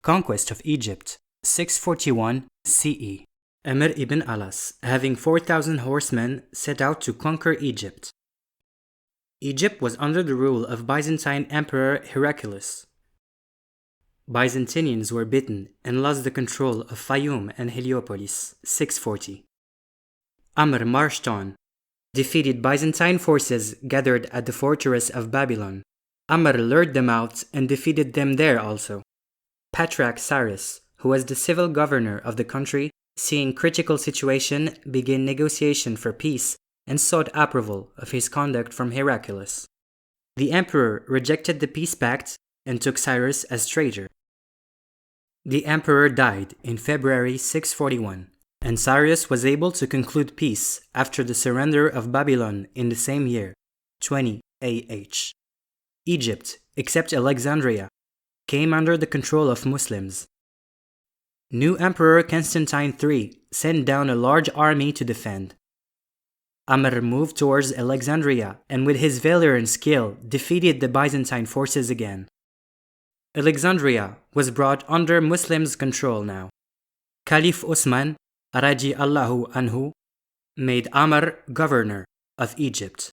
Conquest of Egypt, 641 CE. Amr ibn Alas, having 4,000 horsemen, set out to conquer Egypt. Egypt was under the rule of Byzantine Emperor Heraclius. Byzantinians were beaten and lost the control of Fayoum and Heliopolis, 640. Amr marched on, defeated Byzantine forces gathered at the fortress of Babylon. Amr lured them out and defeated them there also. Patriarch Cyrus, who was the civil governor of the country, seeing critical situation, began negotiation for peace and sought approval of his conduct from Heraclius. The emperor rejected the peace pact and took Cyrus as traitor. The emperor died in February 641, and Cyrus was able to conclude peace after the surrender of Babylon in the same year, 20 AH. Egypt, except Alexandria, came under the control of Muslims. New Emperor Constantine III sent down a large army to defend. Amr moved towards Alexandria and with his valor and skill defeated the Byzantine forces again. Alexandria was brought under Muslims' control now. Caliph Osman, Radi Allahu Anhu, made Amr governor of Egypt.